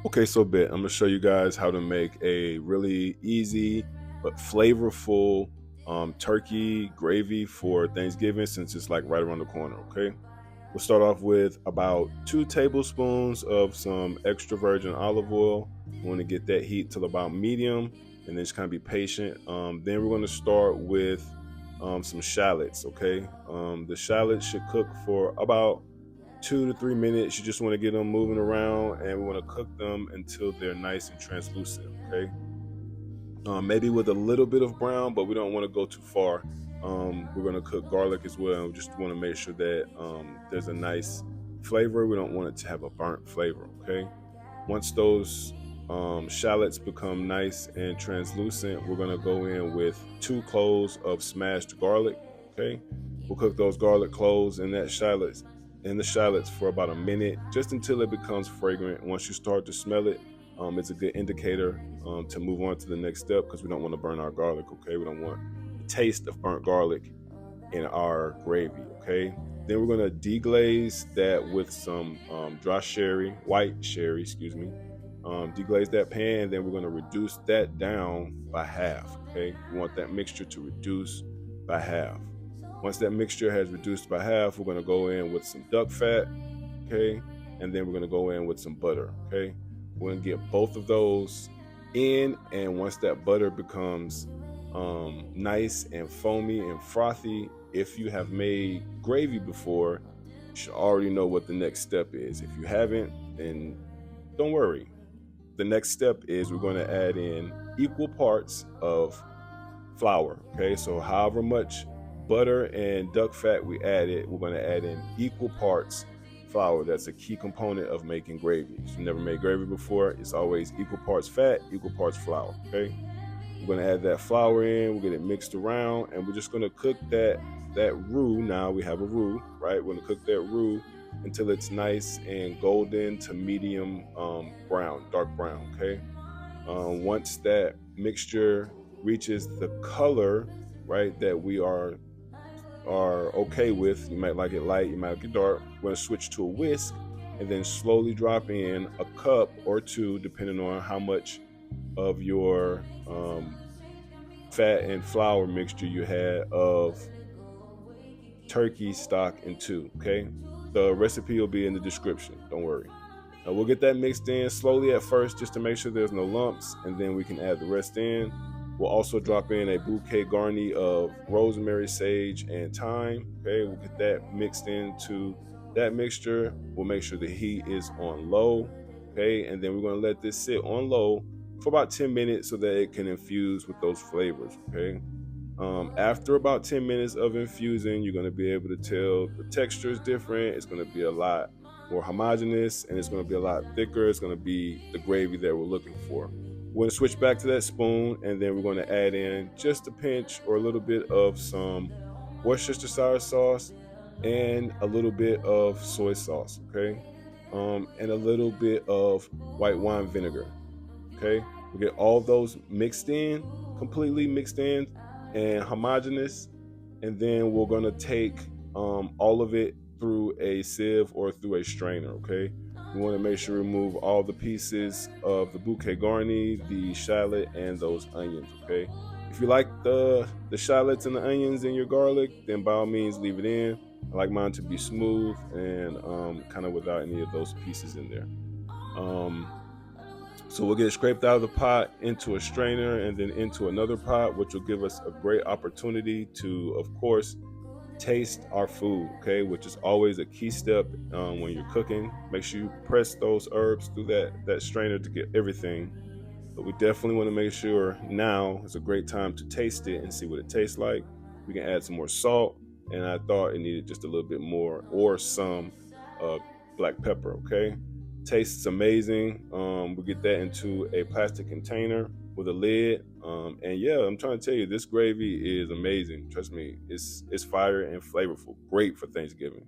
Okay, so I'm gonna show you guys how to make a really easy but flavorful turkey gravy for Thanksgiving since it's like right around the corner. Okay, we'll start off with about 2 tablespoons of some extra virgin olive oil. We want to get that heat till about medium, and then just kind of be patient. Then we're going to start with some shallots. Okay, the shallots should cook for about 2 to 3 minutes. You just want to get them moving around, and we want to cook them until they're nice and translucent. Okay, maybe with a little bit of brown, but we don't want to go too far. We're going to cook garlic as well. We just want to make sure that there's a nice flavor. We don't want it to have a burnt flavor. Okay, once those shallots become nice and translucent, we're going to go in with 2 cloves of smashed garlic. Okay, we'll cook those garlic cloves and that shallots in the shallots for about a minute, just until it becomes fragrant. Once you start to smell it, it's a good indicator to move on to the next step, because we don't want to burn our garlic. Okay, we don't want the taste of burnt garlic in our gravy. Okay, then we're going to deglaze that with some white sherry, excuse me. Deglaze that pan, then we're going to reduce that down by half. Okay, we want that mixture to reduce by half. Once that mixture has reduced by half, we're going to go in with some duck fat. Okay, and then we're going to go in with some butter. Okay, we're going to get both of those in, and once that butter becomes nice and foamy and frothy, if you have made gravy before, you should already know what the next step is. If you haven't, then don't worry. The next step is we're going to add in equal parts of flour. Okay, so however much butter and duck fat we added, we're going to add in equal parts flour. That's a key component of making gravy. If you've never made gravy before, it's always equal parts fat, equal parts flour. Okay, we're going to add that flour in, we'll get it mixed around, and we're just going to cook that roux. Now we have a roux, right? We're going to cook that roux until it's nice and golden to medium brown, dark brown. Okay, once that mixture reaches the color, right, that we are okay with, you might like it light, you might like it dark, we're going to switch to a whisk and then slowly drop in a cup or two, depending on how much of your fat and flour mixture you had of turkey stock into. Okay, the recipe will be in the description, don't worry. Now we'll get that mixed in slowly at first, just to make sure there's no lumps, and then we can add the rest in. We'll also drop in a bouquet garni of rosemary, sage, and thyme. Okay, we'll get that mixed into that mixture. We'll make sure the heat is on low. Okay, and then we're going to let this sit on low for about 10 minutes so that it can infuse with those flavors. Okay, after about 10 minutes of infusing, you're going to be able to tell the texture is different. It's going to be a lot more homogeneous, and it's going to be a lot thicker. It's going to be the gravy that we're looking for. We're going to switch back to that spoon, and then we're going to add in just a pinch or a little bit of some Worcestershire sauce and a little bit of soy sauce. Okay, and a little bit of white wine vinegar. Okay, we get all those mixed in, completely mixed in and homogeneous, and then we're going to take all of it through a sieve or through a strainer. Okay, we want to make sure we remove all the pieces of the bouquet garni, the shallot, and those onions. Okay, if you like the shallots and the onions in your garlic, then by all means leave it in. I like mine to be smooth and kind of without any of those pieces in there. So we'll get it scraped out of the pot into a strainer and then into another pot, which will give us a great opportunity to, of course, taste our food. Okay, which is always a key step when you're cooking. Make sure you press those herbs through that strainer to get everything. But we definitely want to make sure now is a great time to taste it and see what it tastes like. We can add some more salt, and I thought it needed just a little bit more, or some black pepper. Okay, tastes amazing. We'll get that into a plastic container with a lid. And yeah, I'm trying to tell you, this gravy is amazing. Trust me, it's fire and flavorful. Great for Thanksgiving.